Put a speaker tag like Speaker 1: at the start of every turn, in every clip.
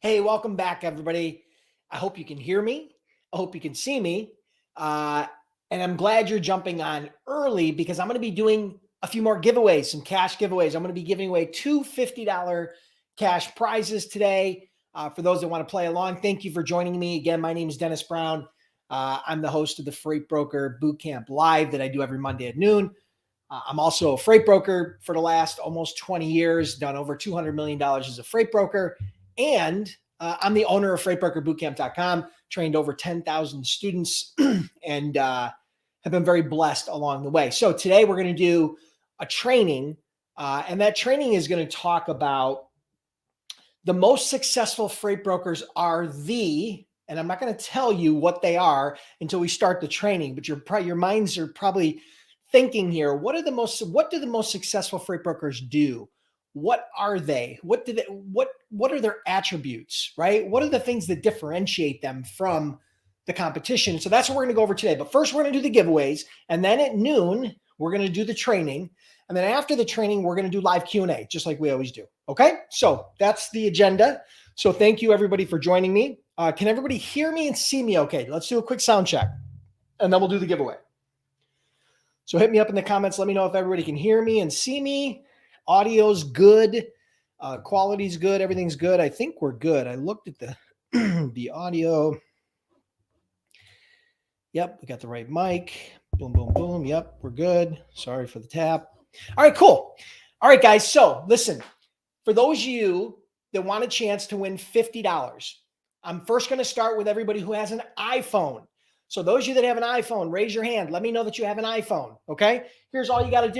Speaker 1: Hey, welcome back, everybody. I hope you can hear me. I hope you can see me. And I'm glad you're jumping on early because I'm going to be doing a few more giveaways, some cash giveaways. I'm going to be giving away two $50 cash prizes today. For those that want to play along, thank you for joining me. Again, my name is Dennis Brown. I'm the host of the Freight Broker Bootcamp Live that I do every Monday at noon. I'm also a freight broker for the last almost 20 years, done over $200 million as a freight broker. And I'm the owner of freightbrokerbootcamp.com, trained over 10,000 students and have been very blessed along the way. So today we're going to do a training, and that training is going to talk about the most successful freight brokers are and I'm not going to tell you what they are until we start the training, but your minds are probably thinking here, what do the most successful freight brokers do? What are they? What are their attributes, right? What are the things that differentiate them from the competition? So that's what we're going to go over today. But first, we're going to do the giveaways, and then at noon, we're going to do the training. And then after the training, we're going to do live Q&A, just like we always do. Okay? So that's the agenda. So thank you, everybody, for joining me. Can everybody hear me and see me okay? Let's do a quick sound check, and then we'll do the giveaway. So hit me up in the comments. Let me know if everybody can hear me and see me. Audio's good. Quality's good. Everything's good. I think we're good. I looked at the, the audio. Yep, we got the right mic. Boom, boom, boom. Yep, we're good. Sorry for the tap. All right, cool. All right, guys. So listen, for those of you that want a chance to win $50, I'm first going to start with everybody who has an iPhone. So those of you that have an iPhone, raise your hand. Let me know that you have an iPhone, okay? Here's all you got to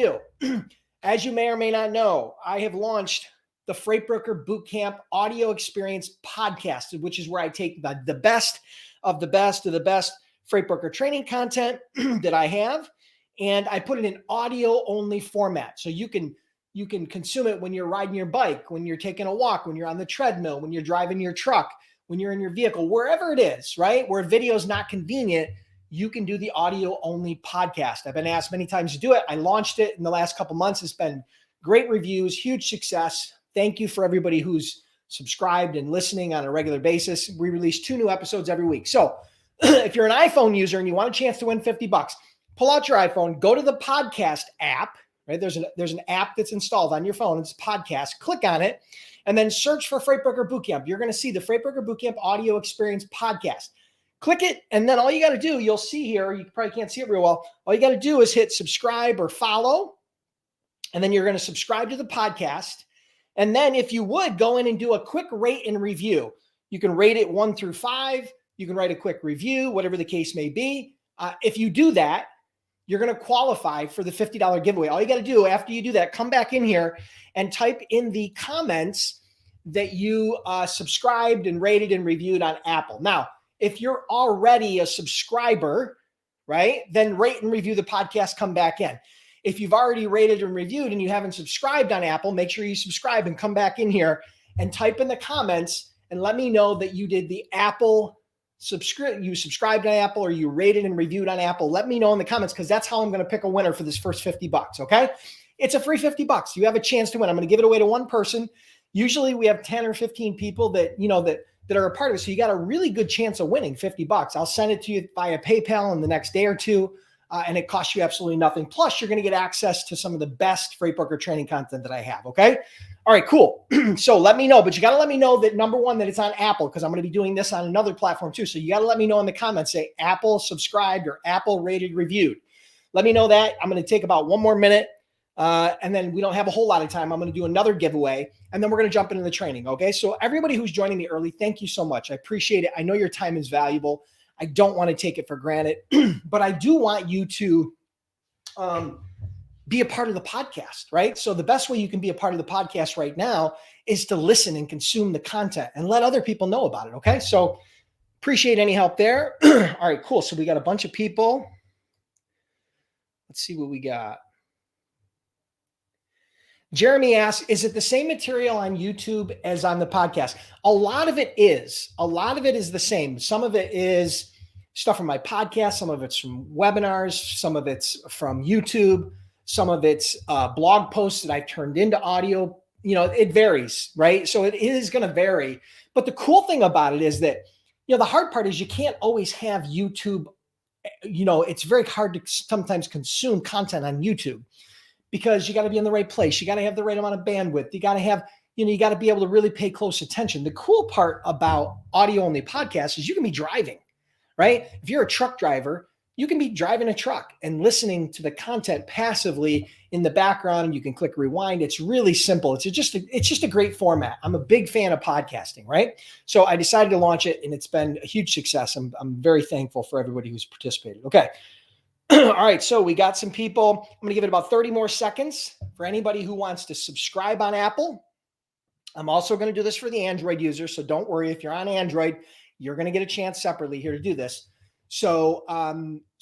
Speaker 1: do. As you may or may not know, I have launched the Freight Broker Bootcamp Audio Experience podcast, which is where I take the best of the best of the best freight broker training content that I have, and I put it in audio-only format. So you can consume it when you're riding your bike, when you're taking a walk, when you're on the treadmill, when you're driving your truck, when you're in your vehicle, wherever it is, right? Where video is not convenient, you can do the audio only podcast. I've been asked many times to do it. I launched it in the last couple months. It's been great reviews, huge success. Thank you for everybody who's subscribed and listening on a regular basis. We release 2 new episodes every week. So if you're an iPhone user and you want a chance to win $50, pull out your iPhone, go to the podcast app, right? There's an app that's installed on your phone. It's a podcast. Click on it. And then search for Freight Broker Bootcamp. You're going to see the Freight Broker Bootcamp Audio Experience podcast. Click it, and then all you got to do, you'll see here, you probably can't see it real well. All you got to do is hit subscribe or follow, and then you're going to subscribe to the podcast. And then if you would, go in and do a quick rate and review. You can rate it 1 through 5. You can write a quick review, whatever the case may be. If you do that, you're going to qualify for the $50 giveaway. All you got to do after you do that, come back in here and type in the comments that you subscribed and rated and reviewed on Apple. Now, if you're already a subscriber, right, then rate and review the podcast, come back in. If you've already rated and reviewed and you haven't subscribed on Apple, make sure you subscribe and come back in here and type in the comments and let me know that you did the Apple you subscribed on Apple or you rated and reviewed on Apple. Let me know in the comments because that's how I'm going to pick a winner for this first $50, okay? It's a free $50. You have a chance to win. I'm going to give it away to one person. Usually we have 10 or 15 people that are a part of it. So you got a really good chance of winning $50. I'll send it to you via PayPal in the next day or two. And it costs you absolutely nothing. Plus, you're going to get access to some of the best freight broker training content that I have. Okay. All right, cool. So let me know, but you got to let me know that number one, that it's on Apple, because I'm going to be doing this on another platform too. So you got to let me know in the comments, say Apple subscribed or Apple rated reviewed. Let me know that. I'm going to take about 1 more minute. And then we don't have a whole lot of time. I'm going to do another giveaway and then we're going to jump into the training. Okay. So everybody who's joining me early, thank you so much. I appreciate it. I know your time is valuable. I don't want to take it for granted, but I do want you to be a part of the podcast, right? So the best way you can be a part of the podcast right now is to listen and consume the content and let other people know about it. Okay. So appreciate any help there. All right, cool. So we got a bunch of people. Let's see what we got. Jeremy asks, is it the same material on YouTube as on the podcast? A lot of it is. A lot of it is the same. Some of it is stuff from my podcast. Some of it's from webinars. Some of it's from YouTube. Some of it's blog posts that I've turned into audio it varies, right? So it is going to vary. But the cool thing about it is that, the hard part is you can't always have YouTube. It's very hard to sometimes consume content on YouTube because you got to be in the right place. You got to have the right amount of bandwidth. You got to have, you got to be able to really pay close attention. The cool part about audio only podcasts is you can be driving, right? If you're a truck driver, you can be driving a truck and listening to the content passively in the background, and you can click rewind. It's really simple. It's just a great format. I'm a big fan of podcasting, right? So I decided to launch it, and it's been a huge success. I'm very thankful for everybody who's participated. Okay. All right. So we got some people. I'm going to give it about 30 more seconds for anybody who wants to subscribe on Apple. I'm also going to do this for the Android users. So don't worry. If you're on Android, you're going to get a chance separately here to do this. So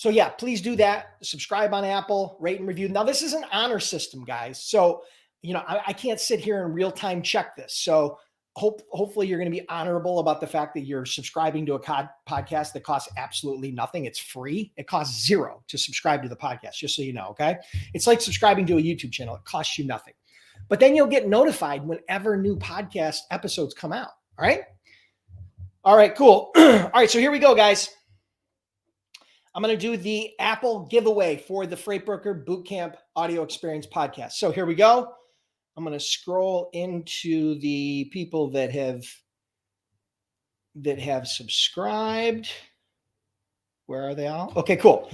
Speaker 1: yeah, please do that. Subscribe on Apple, rate and review. Now this is an honor system, guys. So, I can't sit here and real time check this. So hopefully you're going to be honorable about the fact that you're subscribing to a podcast that costs absolutely nothing. It's free. It costs $0 to subscribe to the podcast, just so you know. Okay. It's like subscribing to a YouTube channel. It costs you nothing, but then you'll get notified whenever new podcast episodes come out. All right. All right, cool. All right. So here we go, guys. I'm going to do the Apple giveaway for the Freight Broker Bootcamp Audio Experience podcast. So here we go. I'm going to scroll into the people that have subscribed. Where are they all? Okay, cool.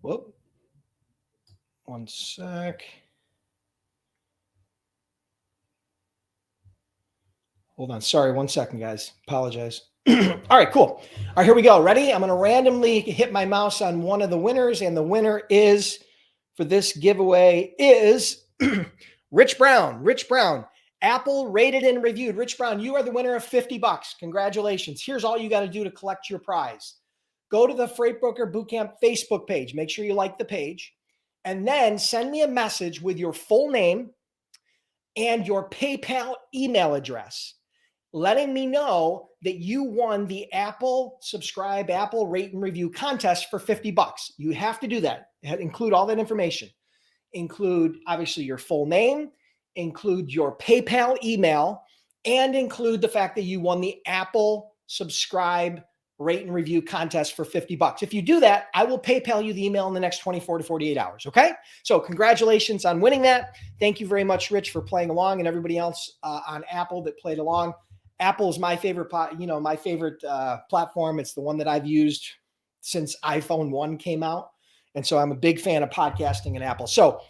Speaker 1: Whoop. One sec. Hold on. Sorry, 1 second, guys. Apologize. All right, cool. All right, here we go. Ready? I'm going to randomly hit my mouse on one of the winners, and the winner is for this giveaway is Rich Brown. Rich Brown, Apple rated and reviewed. Rich Brown, you are the winner of $50. Congratulations. Here's all you got to do to collect your prize. Go to the Freight Broker Bootcamp Facebook page. Make sure you like the page, and then send me a message with your full name and your PayPal email address, letting me know that you won the Apple subscribe, Apple rate and review contest for $50. You have to do that. Include all that information. Include obviously your full name, include your PayPal email, and include the fact that you won the Apple subscribe, rate and review contest for $50. If you do that, I will PayPal you the email in the next 24 to 48 hours. Okay. So congratulations on winning that. Thank you very much, Rich, for playing along, and everybody else on Apple that played along. Apple is my favorite, platform. It's the one that I've used since iPhone 1 came out. And so I'm a big fan of podcasting in Apple. So,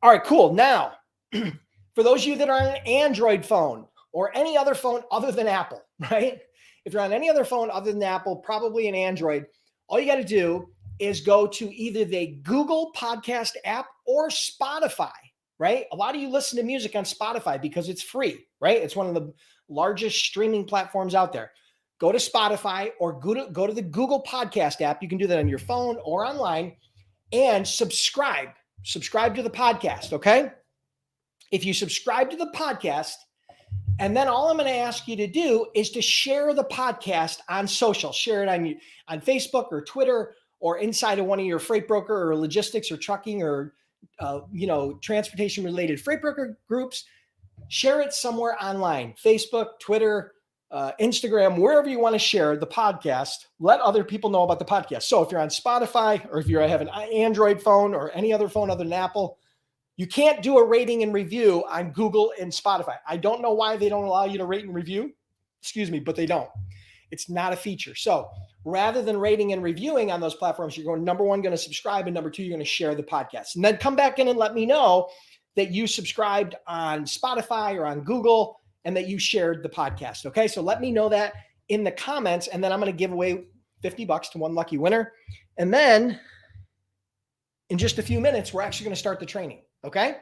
Speaker 1: all right, cool. Now, for those of you that are on an Android phone or any other phone other than Apple, right? If you're on any other phone other than Apple, probably an Android, all you got to do is go to either the Google Podcast app or Spotify, right? A lot of you listen to music on Spotify because it's free, right? It's one of the largest streaming platforms out there. Go to Spotify or go to the Google Podcast app. You can do that on your phone or online, and subscribe to the podcast. Okay. If you subscribe to the podcast, and then all I'm going to ask you to do is to share the podcast on social, share it on Facebook or Twitter or inside of one of your freight broker or logistics or trucking or, transportation related freight broker groups. Share it somewhere online, Facebook, Twitter, Instagram, wherever you want to share the podcast. Let other people know about the podcast. So if you're on Spotify or if you have an Android phone or any other phone other than Apple, you can't do a rating and review on Google and Spotify. I don't know why they don't allow you to rate and review. But they don't. It's not a feature. So rather than rating and reviewing on those platforms, you're going, number one, going to subscribe, and number two, you're going to share the podcast. And then come back in and let me know that you subscribed on Spotify or on Google and that you shared the podcast. Okay. So let me know that in the comments, and then I'm going to give away $50 to one lucky winner. And then in just a few minutes, we're actually going to start the training. Okay.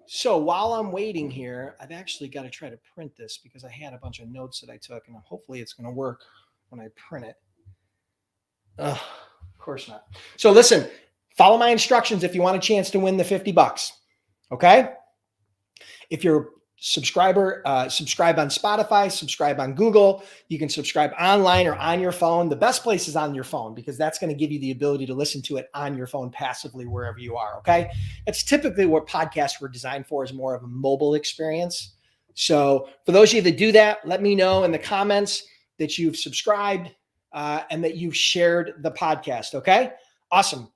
Speaker 1: So while I'm waiting here, I've actually got to try to print this because I had a bunch of notes that I took, and hopefully it's going to work when I print it. Of course not. So listen, follow my instructions if you want a chance to win the $50. Okay. If you're subscribe on Spotify, subscribe on Google. You can subscribe online or on your phone. The best place is on your phone because that's going to give you the ability to listen to it on your phone passively wherever you are. Okay. That's typically what podcasts were designed for, is more of a mobile experience. So for those of you that do that, let me know in the comments that you've subscribed and that you've shared the podcast. Okay. Awesome.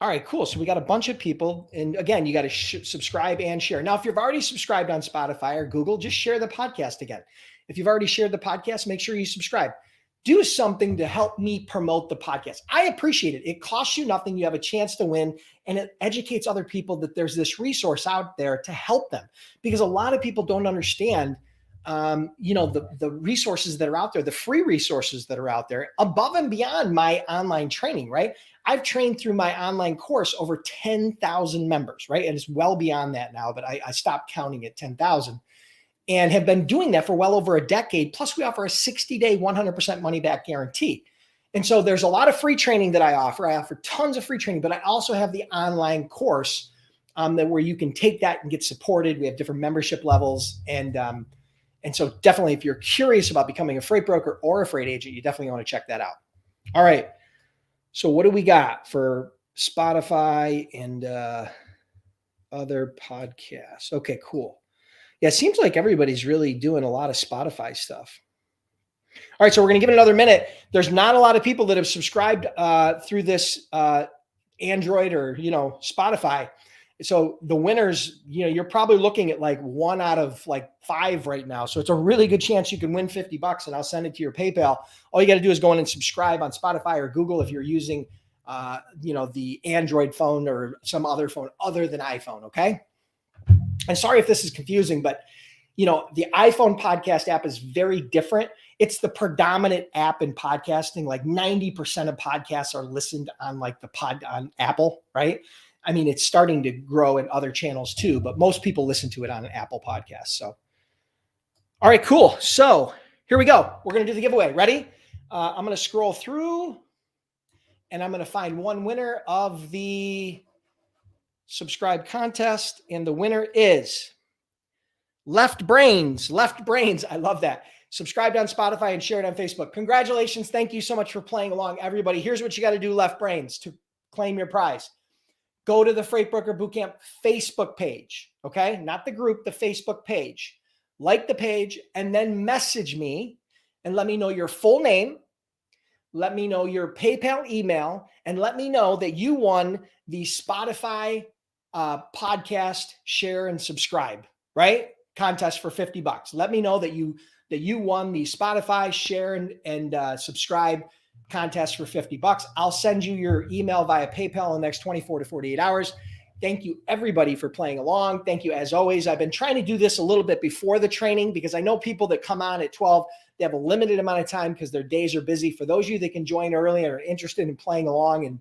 Speaker 1: All right, cool. So we got a bunch of people. And again, you got to subscribe and share. Now, if you've already subscribed on Spotify or Google, just share the podcast again. If you've already shared the podcast, make sure you subscribe. Do something to help me promote the podcast. I appreciate it. It costs you nothing. You have a chance to win, and it educates other people that there's this resource out there to help them, because a lot of people don't understand the resources that are out there, the free resources that are out there above and beyond my online training, right? I've trained through my online course over 10,000 members, right? And it's well beyond that now, but I stopped counting at 10,000 and have been doing that for well over a decade. Plus we offer a 60-day, 100% money back guarantee. And so there's a lot of free training that I offer. I offer tons of free training, but I also have the online course where you can take that and get supported. We have different membership levels. And so definitely, if you're curious about becoming a freight broker or a freight agent, you definitely want to check that out. All right. So what do we got for Spotify and other podcasts? Okay, cool. Yeah, it seems like everybody's really doing a lot of Spotify stuff. All right, so we're going to give it another minute. There's not a lot of people that have subscribed through this Android or, Spotify. So the winners, you're probably looking at like 1 out of like 5 right now. So it's a really good chance you can win $50, and I'll send it to your PayPal. All you got to do is go in and subscribe on Spotify or Google if you're using, the Android phone or some other phone other than iPhone. Okay. And sorry if this is confusing, but the iPhone podcast app is very different. It's the predominant app in podcasting. Like 90% of podcasts are listened on on Apple, right? I mean, it's starting to grow in other channels too, but most people listen to it on an Apple podcast. So, all right, cool. So here we go. We're going to do the giveaway. Ready? I'm going to scroll through and I'm going to find one winner of the subscribe contest. And the winner is Left Brains. Left Brains. I love that. Subscribed on Spotify and shared on Facebook. Congratulations. Thank you so much for playing along, everybody. Here's what you got to do, Left Brains, to claim your prize. Go to the Freight Broker Bootcamp Facebook page, okay? Not the group, the Facebook page. Like the page and then message me and let me know your full name. Let me know your PayPal email and let me know that you won the Spotify podcast share and subscribe, right? Contest for $50. Let me know that you won the Spotify share and subscribe contest for $50. I'll send you your email via PayPal in the next 24 to 48 hours. Thank you everybody for playing along. Thank you as always. I've been trying to do this a little bit before the training because I know people that come on at 12, they have a limited amount of time because their days are busy. For those of you that can join early and are interested in playing along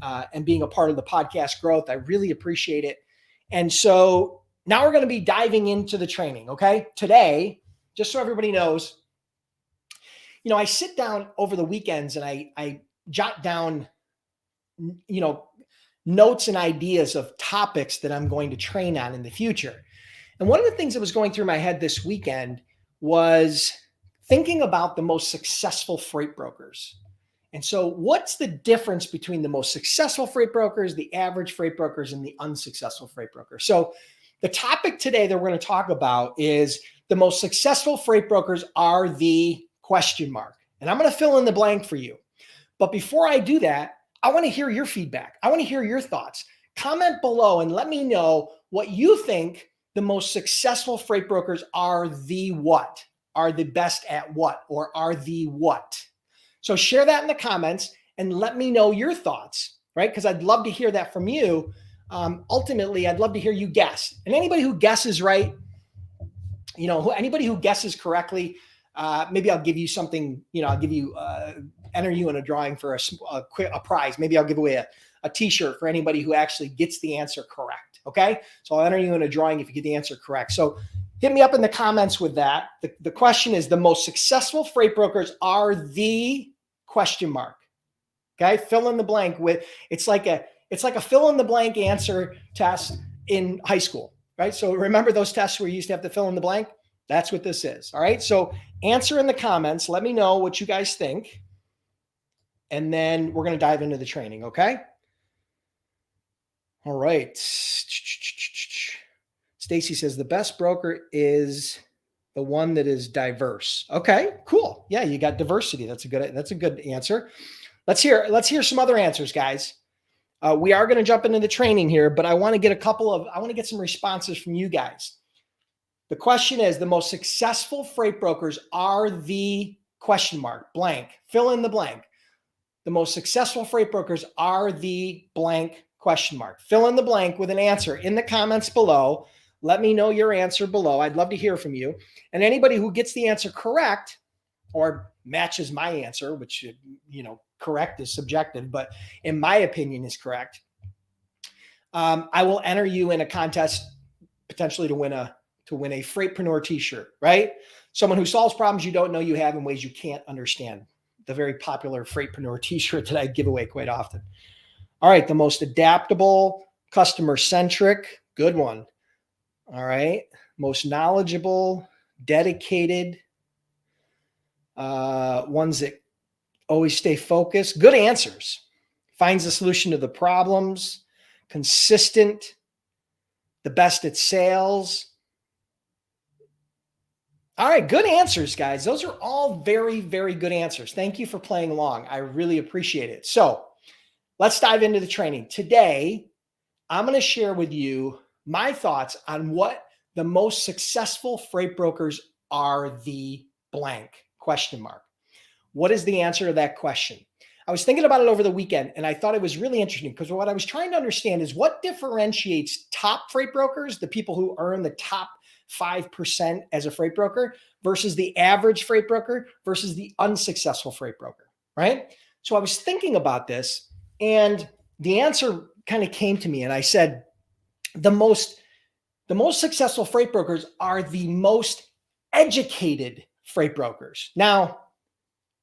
Speaker 1: and being a part of the podcast growth, I really appreciate it. And so now we're going to be diving into the training. Okay. Today, just so everybody knows, I sit down over the weekends and I jot down, notes and ideas of topics that I'm going to train on in the future. And one of the things that was going through my head this weekend was thinking about the most successful freight brokers. And so what's the difference between the most successful freight brokers, the average freight brokers, and the unsuccessful freight brokers? So the topic today that we're going to talk about is the most successful freight brokers are the ... And I'm going to fill in the blank for you. But before I do that, I want to hear your feedback. I want to hear your thoughts. Comment below and let me know what you think the most successful freight brokers are the what, are the best at what, or are the what. So share that in the comments and let me know your thoughts, right? Because I'd love to hear that from you. Ultimately, I'd love to hear you guess. And anybody who guesses right, anybody who guesses correctly, maybe I'll give you something, I'll give you, enter you in a drawing for a prize. Maybe I'll give away a t-shirt for anybody who actually gets the answer correct. Okay. So I'll enter you in a drawing if you get the answer correct. So hit me up in the comments with that. The question is, the most successful freight brokers are the ... Okay. Fill in the blank with, it's like a fill in the blank answer test in high school. right? So remember those tests where you used to have to fill in the blank? That's what this is. All right. So answer in the comments. Let me know what you guys think. And then we're going to dive into the training. Okay. All right. Stacy says the best broker is the one that is diverse. Okay, cool. Yeah, you got diversity. That's a good answer. Let's hear some other answers, guys. We are going to jump into the training here, but I want to get some responses from you guys. The question is, the most successful freight brokers are the question mark, blank, fill in the blank. The most successful freight brokers are the blank question mark. Fill in the blank with an answer in the comments below. Let me know your answer below. I'd love to hear from you. And anybody who gets the answer correct or matches my answer, which, correct is subjective, but in my opinion is correct, I will enter you in a contest potentially to win a Freightpreneur t-shirt, right? Someone who solves problems you don't know you have in ways you can't understand. The very popular Freightpreneur t-shirt that I give away quite often. All right, the most adaptable, customer-centric, good one. All right, most knowledgeable, dedicated, ones that always stay focused. Good answers. Finds a solution to the problems, consistent, the best at sales. All right, good answers, guys. Those are all very, very good answers. Thank you for playing along. I really appreciate it. So let's dive into the training. Today, I'm going to share with you my thoughts on what the most successful freight brokers are the blank question mark. What is the answer to that question? I was thinking about it over the weekend, and I thought it was really interesting because what I was trying to understand is what differentiates top freight brokers, the people who earn the top 5% as a freight broker, versus the average freight broker versus the unsuccessful freight broker, right? So I was thinking about this, and the answer kind of came to me, and I said, the most successful freight brokers are the most educated freight brokers. Now,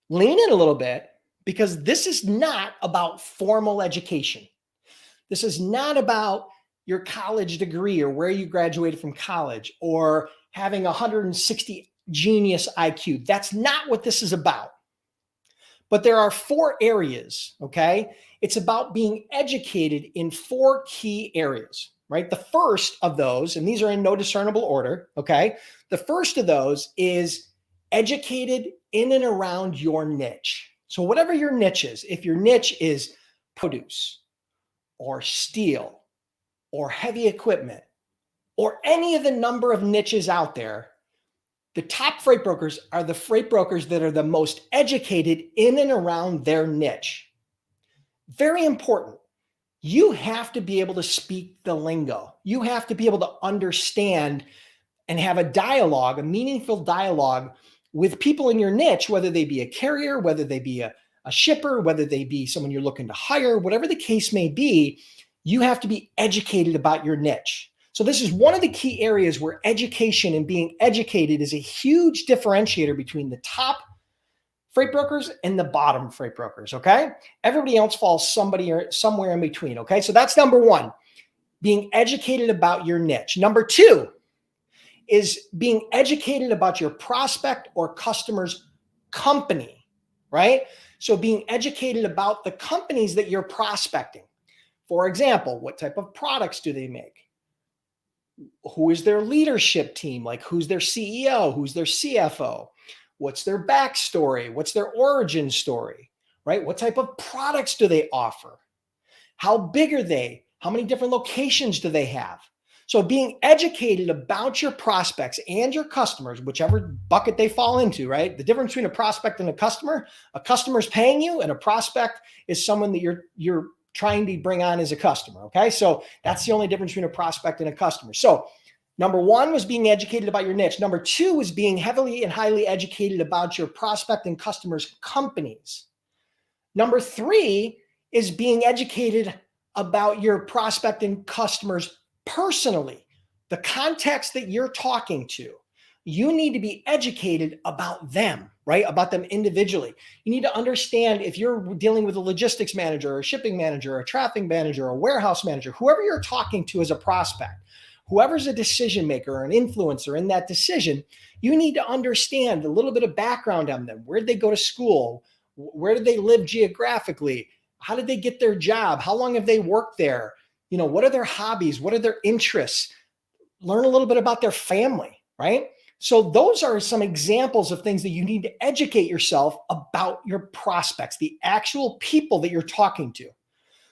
Speaker 1: lean in a little bit, because this is not about formal education. This is not about your college degree or where you graduated from college or having 160 genius IQ. That's not what this is about. But there are 4 areas, okay? It's about being educated in 4 key areas, right? The first of those, and these are in no discernible order, okay? The first of those is educated in and around your niche. So whatever your niche is, if your niche is produce or steel or heavy equipment or any of the number of niches out there, the top freight brokers are the freight brokers that are the most educated in and around their niche. Very important. You have to be able to speak the lingo. You have to be able to understand and have a dialogue, a meaningful dialogue with people in your niche, whether they be a carrier, whether they be a shipper, whether they be someone you're looking to hire, whatever the case may be, you have to be educated about your niche. So this is one of the key areas where education and being educated is a huge differentiator between the top freight brokers and the bottom freight brokers, okay? Everybody else falls somewhere in between, okay? So that's number 1, being educated about your niche. Number 2 is being educated about your prospect or customer's company, right? So being educated about the companies that you're prospecting. For example, what type of products do they make? Who is their leadership team? Like, who's their CEO? Who's their CFO? What's their backstory? What's their origin story, right? What type of products do they offer? How big are they? How many different locations do they have? So being educated about your prospects and your customers, whichever bucket they fall into, right? The difference between a prospect and a customer is paying you, and a prospect is someone that you're trying to bring on as a customer, okay? So that's the only difference between a prospect and a customer. So number 1 was being educated about your niche. Number 2 was being heavily and highly educated about your prospect and customers' companies. Number 3 is being educated about your prospect and customers personally, the context that you're talking to. You need to be educated about them, right? About them individually. You need to understand if you're dealing with a logistics manager, or a shipping manager, or a traffic manager, or a warehouse manager, whoever you're talking to as a prospect, whoever's a decision maker or an influencer in that decision, you need to understand a little bit of background on them. Where did they go to school? Where did they live geographically? How did they get their job? How long have they worked there? What are their hobbies? What are their interests? Learn a little bit about their family, right? So those are some examples of things that you need to educate yourself about your prospects, the actual people that you're talking to.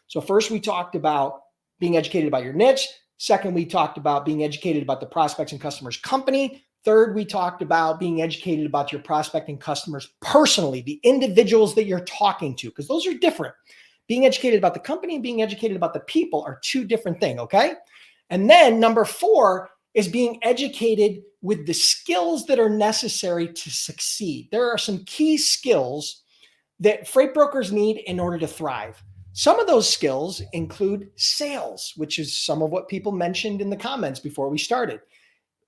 Speaker 1: So first we talked about being educated about your niche. Second, we talked about being educated about the prospects and customers' company. Third, we talked about being educated about your prospect and customers personally, the individuals that you're talking to, because those are different. Being educated about the company and being educated about the people are two different things, okay? And then number 4 is being educated with the skills that are necessary to succeed. There are some key skills that freight brokers need in order to thrive. Some of those skills include sales, which is some of what people mentioned in the comments before we started.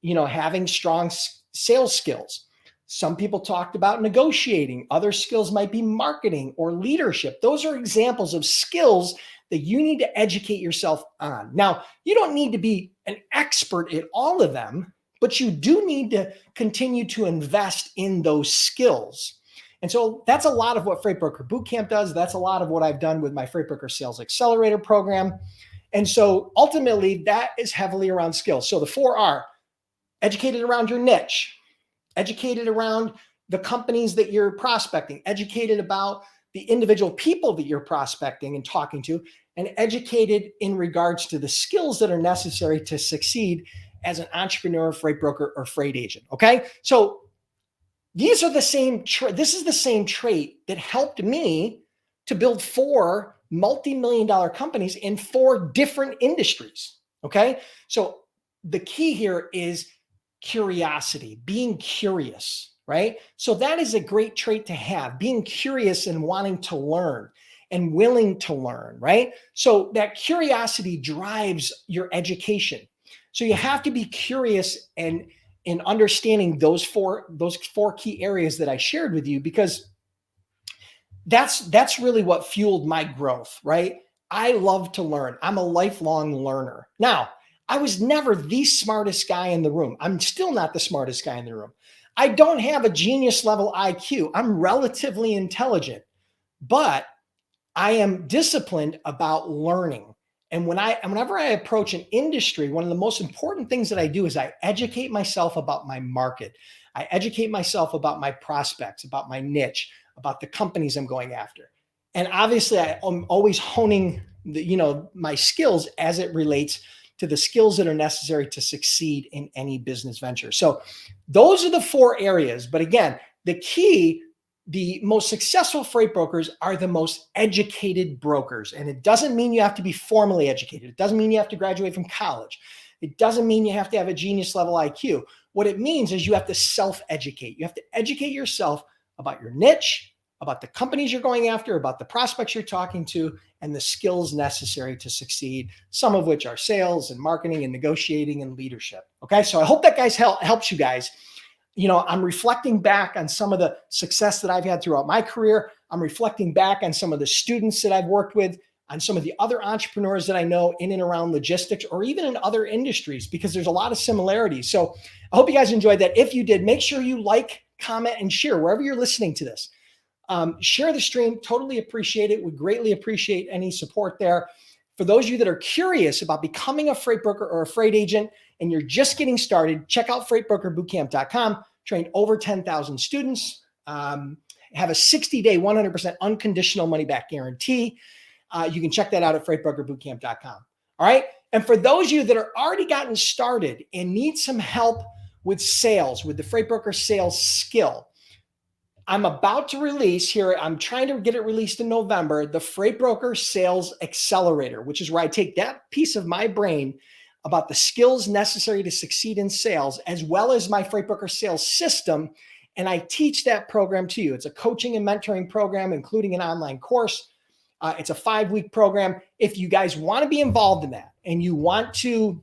Speaker 1: Having strong sales skills. Some people talked about negotiating. Other skills might be marketing or leadership. Those are examples of skills that you need to educate yourself on. Now, you don't need to be an expert at all of them, but you do need to continue to invest in those skills. And so that's a lot of what Freight Broker Bootcamp does. That's a lot of what I've done with my Freight Broker Sales Accelerator program. And so ultimately, that is heavily around skills. So the 4 are educated around your niche, educated around the companies that you're prospecting, educated about the individual people that you're prospecting and talking to, and educated in regards to the skills that are necessary to succeed as an entrepreneur, freight broker, or freight agent. Okay. So these are the same, this is the same trait that helped me to build 4 multi-million-dollar companies in 4 different industries. Okay. So the key here is curiosity, being curious, right? So that is a great trait to have, being curious and wanting to learn and willing to learn, right? So that curiosity drives your education. So you have to be curious and in understanding those four key areas that I shared with you, because that's really what fueled my growth, right? I love to learn. I'm a lifelong learner. Now, I was never the smartest guy in the room. I'm still not the smartest guy in the room. I don't have a genius level IQ. I'm relatively intelligent, but I am disciplined about learning. And whenever I approach an industry, one of the most important things that I do is I educate myself about my market. I educate myself about my prospects, about my niche, about the companies I'm going after. And obviously I'm always honing my skills as it relates to the skills that are necessary to succeed in any business venture. So those are the 4 areas. But again, the most successful freight brokers are the most educated brokers. And it doesn't mean you have to be formally educated. It doesn't mean you have to graduate from college. It doesn't mean you have to have a genius level IQ. What it means is you have to self-educate. You have to educate yourself about your niche, about the companies you're going after, about the prospects you're talking to, and the skills necessary to succeed, some of which are sales and marketing and negotiating and leadership. Okay, so I hope that guys helps you guys. I'm reflecting back on some of the success that I've had throughout my career. I'm reflecting back on some of the students that I've worked with, on some of the other entrepreneurs that I know in and around logistics or even in other industries, because there's a lot of similarities. So I hope you guys enjoyed that. If you did, make sure you like, comment, and share wherever you're listening to this. Share the stream. Totally appreciate it. Would greatly appreciate any support there. For those of you that are curious about becoming a freight broker or a freight agent and you're just getting started, check out freightbrokerbootcamp.com. Trained over 10,000 students. Have a 60-day, 100% unconditional money-back guarantee. You can check that out at freightbrokerbootcamp.com. All right. And for those of you that are already gotten started and need some help with sales, with the freight broker sales skill, I'm about to release here. I'm trying to get it released in November, the Freight Broker Sales Accelerator, which is where I take that piece of my brain about the skills necessary to succeed in sales, as well as my Freight Broker sales system. And I teach that program to you. It's a coaching and mentoring program, including an online course. It's a 5-week program. If you guys want to be involved in that and you want to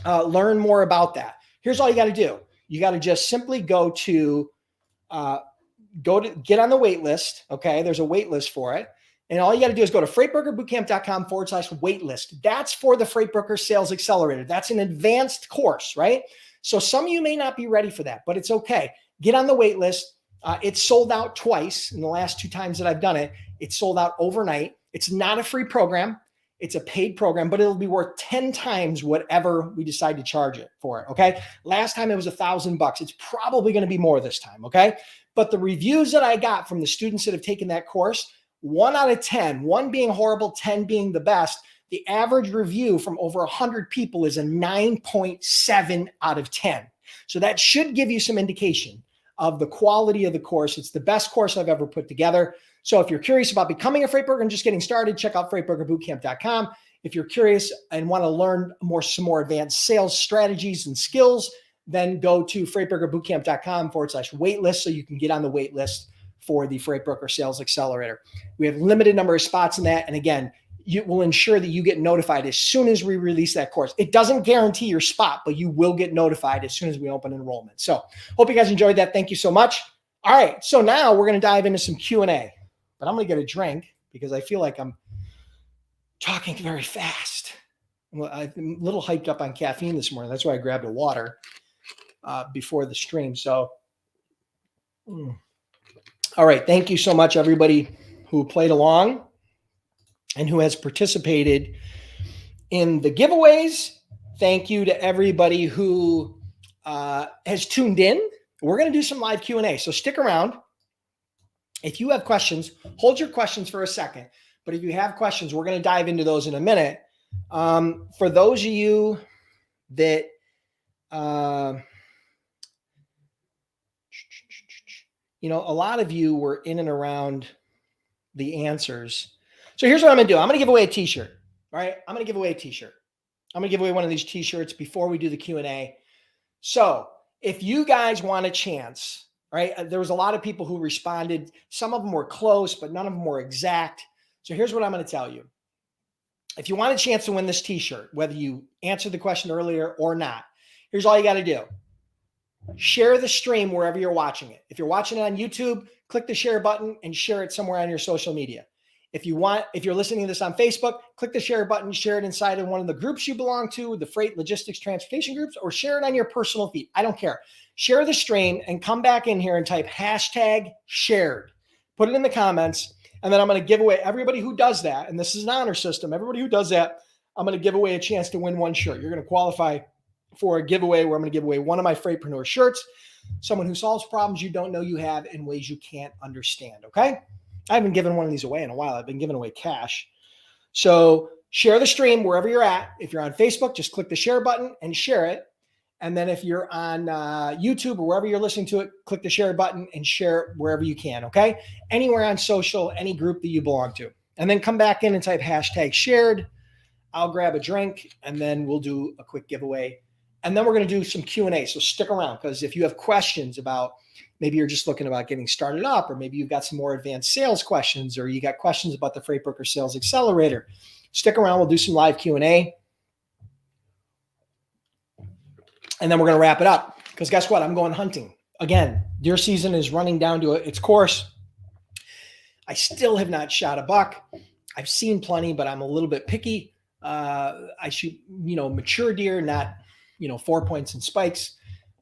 Speaker 1: learn more about that, here's all you got to do. You got to just simply go to get on the wait list. Okay. There's a wait list for it. And all you got to do is go to freightbrokerbootcamp.com/waitlist. That's for the Freight Broker Sales Accelerator. That's an advanced course, right? So some of you may not be ready for that, but it's okay. Get on the wait list. It's sold out twice in the last 2 times that I've done it. It's sold out overnight. It's not a free program. It's a paid program, but it'll be worth 10 times whatever we decide to charge it for it. Okay. Last time it was $1,000. It's probably going to be more this time. Okay. But the reviews that I got from the students that have taken that course, 1 out of 10, 1 being horrible, 10 being the best. The average review from over 100 people is a 9.7 out of 10. So that should give you some indication of the quality of the course. It's the best course I've ever put together. So if you're curious about becoming a freight broker and just getting started, check out freightbrokerbootcamp.com. If you're curious and want to learn some more advanced sales strategies and skills, then go to freightbrokerbootcamp.com/waitlist so you can get on the wait list for the Freight Broker Sales Accelerator. We have limited number of spots in that. And again, you will ensure that you get notified as soon as we release that course. It doesn't guarantee your spot, but you will get notified as soon as we open enrollment. So hope you guys enjoyed that. Thank you so much. All right. So now we're going to dive into some Q&A, but I'm going to get a drink because I feel like I'm talking very fast. Well, I'm a little hyped up on caffeine this morning. That's why I grabbed a water before the stream. So, all right. Thank you so much, everybody who played along and who has participated in the giveaways. Thank you to everybody who has tuned in. We're going to do some live Q&A, so stick around. If you have questions, hold your questions for a second. But if you have questions, we're going to dive into those in a minute. For those of you that a lot of you were in and around the answers. So here's what I'm going to do. I'm going to give away a t-shirt. All right. I'm going to give away a t-shirt. I'm going to give away one of these t-shirts before we do the Q&A. So if you guys want a chance, right? There was a lot of people who responded. Some of them were close, but none of them were exact. So here's what I'm going to tell you. If you want a chance to win this t-shirt, whether you answered the question earlier or not, here's all you got to do. Share the stream wherever you're watching it. If you're watching it on YouTube, click the share button and share it somewhere on your social media. If you're listening to this on Facebook, click the share button, share it inside of one of the groups you belong to, the freight, logistics, transportation groups, or share it on your personal feed. I don't care. Share the stream and come back in here and type #shared. Put it in the comments. And then I'm going to give away everybody who does that. And this is an honor system. Everybody who does that, I'm going to give away a chance to win one shirt. You're going to qualify for a giveaway where I'm going to give away one of my Freightpreneur shirts. Someone who solves problems you don't know you have in ways you can't understand. Okay. I haven't given one of these away in a while. I've been giving away cash. So share the stream wherever you're at. If you're on Facebook, just click the share button and share it. And then if you're on YouTube or wherever you're listening to it, click the share button and share it wherever you can, okay? Anywhere on social, any group that you belong to. And then come back in and type #shared. I'll grab a drink, and then we'll do a quick giveaway. And then we're going to do some Q&A, so stick around, because if you have questions about, maybe you're just looking about getting started up, or maybe you've got some more advanced sales questions, or you got questions about the Freight Broker Sales Accelerator, stick around. We'll do some live Q&A. And then we're going to wrap it up, because guess what? I'm going hunting. Again, deer season is running down to its course. I still have not shot a buck. I've seen plenty, but I'm a little bit picky. I shoot, mature deer, not, 4 points and spikes.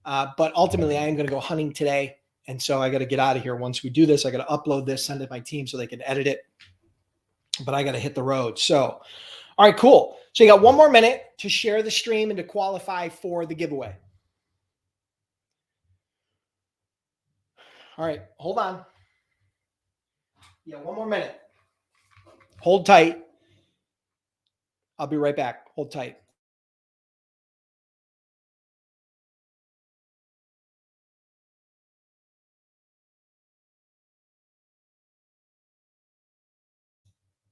Speaker 1: But ultimately, I am going to go hunting today. And so I got to get out of here. Once we do this, I got to upload this, send it to my team so they can edit it. But I got to hit the road. So, all right, cool. So you got 1 more minute to share the stream and to qualify for the giveaway. All right, hold on. Yeah, 1 more minute. Hold tight. I'll be right back. Hold tight.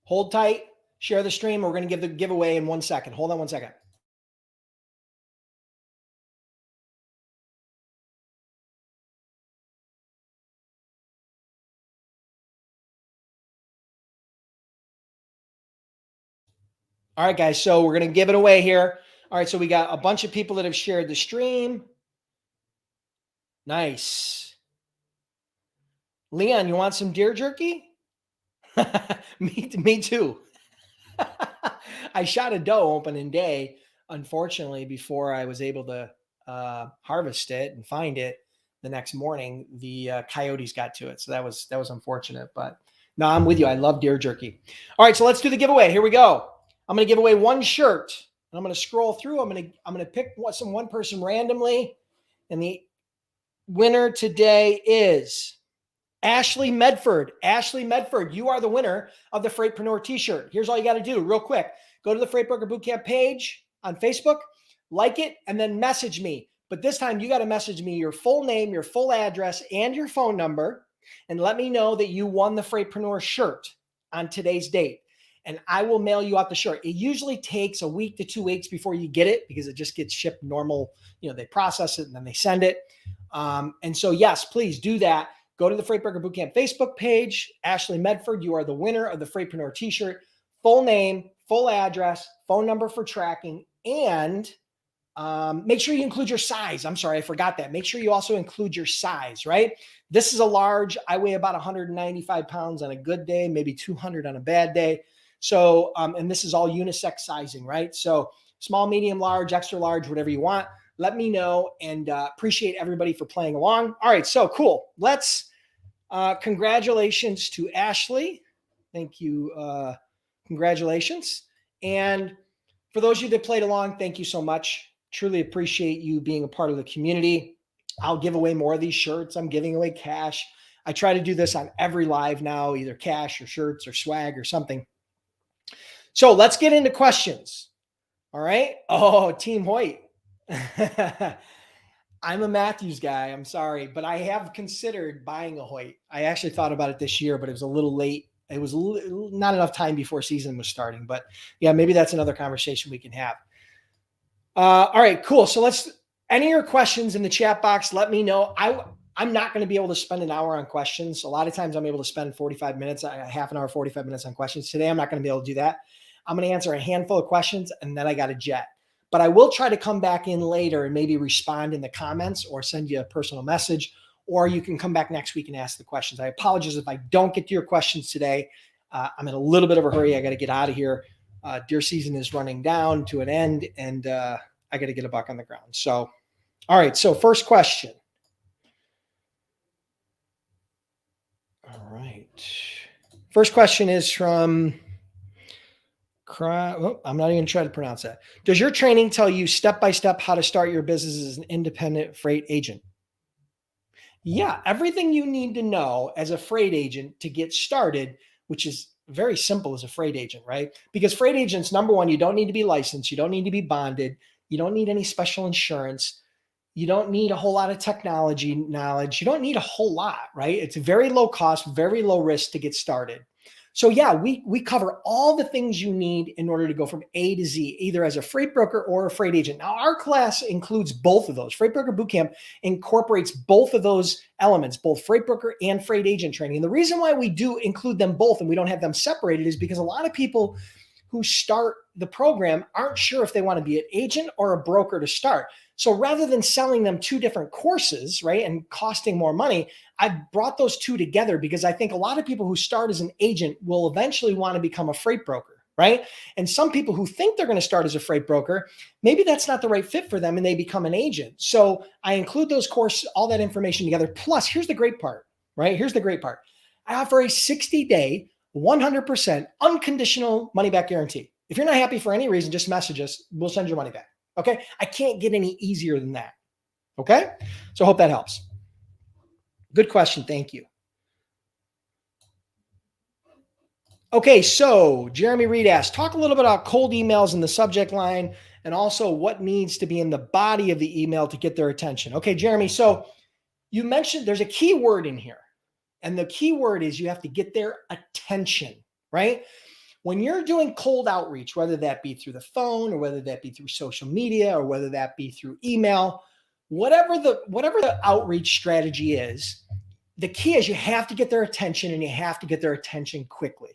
Speaker 1: Hold tight. Share the stream. We're going to give the giveaway in 1 second. Hold on 1 second. All right, guys. So we're going to give it away here. All right. So we got a bunch of people that have shared the stream. Nice. Leon, you want some deer jerky? Me too. I shot a doe opening day, unfortunately, before I was able to harvest it and find it the next morning. The coyotes got to it, so that was unfortunate. But no, I'm with you. I love deer jerky. All right, so let's do the giveaway. Here we go. I'm going to give away one shirt, and I'm going to scroll through. I'm going to pick one person randomly, and the winner today is Ashley Medford. Ashley Medford, you are the winner of the Freightpreneur t-shirt. Here's all you got to do real quick. Go to the Freight Broker Bootcamp page on Facebook, like it, and then message me. But this time you got to message me your full name, your full address, and your phone number, and let me know that you won the Freightpreneur shirt on today's date. And I will mail you out the shirt. It usually takes a week to 2 weeks before you get it because it just gets shipped normal. They process it and then they send it. And so, yes, please do that. Go to the Freight Broker Bootcamp Facebook page. Ashley Medford, you are the winner of the Freightpreneur t-shirt. Full name, full address, phone number for tracking, and make sure you include your size. I'm sorry, I forgot that. Make sure you also include your size, right? This is a large. I weigh about 195 pounds on a good day, maybe 200 on a bad day. So, and this is all unisex sizing, right? So small, medium, large, extra large, whatever you want. Let me know, and appreciate everybody for playing along. All right, so cool. Let's congratulations to Ashley. Thank you. Congratulations. And for those of you that played along, thank you so much. Truly appreciate you being a part of the community. I'll give away more of these shirts. I'm giving away cash. I try to do this on every live now, either cash or shirts or swag or something. So let's get into questions. All right. Oh, Team Hoyt. I'm a Matthews guy. I'm sorry, but I have considered buying a Hoyt. I actually thought about it this year, but it was a little late. It was not enough time before season was starting, but yeah, maybe that's another conversation we can have. All right, cool. So any of your questions in the chat box, let me know. I'm not going to be able to spend an hour on questions. A lot of times I'm able to spend 45 minutes, half an hour, 45 minutes on questions. Today, I'm not going to be able to do that. I'm going to answer a handful of questions and then I got a jet. But I will try to come back in later and maybe respond in the comments or send you a personal message, or you can come back next week and ask the questions. I apologize if I don't get to your questions today. I'm in a little bit of a hurry. I got to get out of here. Deer season is running down to an end, and I got to get a buck on the ground. So, all right. So first question. All right. First question is from... I'm not even going to try to pronounce that. Does your training tell you step-by-step how to start your business as an independent freight agent? Yeah, everything you need to know as a freight agent to get started, which is very simple as a freight agent, right? Because freight agents, number one, you don't need to be licensed. You don't need to be bonded. You don't need any special insurance. You don't need a whole lot of technology knowledge. You don't need a whole lot, right? It's very low cost, very low risk to get started. So yeah, we cover all the things you need in order to go from A to Z, either as a freight broker or a freight agent. Now, our class includes both of those. Freight Broker Bootcamp incorporates both of those elements, both freight broker and freight agent training. And the reason why we do include them both and we don't have them separated is because a lot of people who start the program aren't sure if they want to be an agent or a broker to start. So rather than selling them two different courses, right, and costing more money, I've brought those two together because I think a lot of people who start as an agent will eventually want to become a freight broker, right? And some people who think they're going to start as a freight broker, maybe that's not the right fit for them and they become an agent. So I include those courses, all that information together. Plus, here's the great part, right? Here's the great part. I offer a 60-day, 100% unconditional money back guarantee. If you're not happy for any reason, just message us. We'll send your money back. Okay. I can't get any easier than that. Okay. So I hope that helps. Good question. Thank you. Okay. So Jeremy Reed asked, talk a little bit about cold emails in the subject line and also what needs to be in the body of the email to get their attention. Okay, Jeremy. So you mentioned there's a key word in here, and the key word is you have to get their attention, right? When you're doing cold outreach, whether that be through the phone or whether that be through social media or whether that be through email, whatever the outreach strategy is, the key is you have to get their attention and you have to get their attention quickly.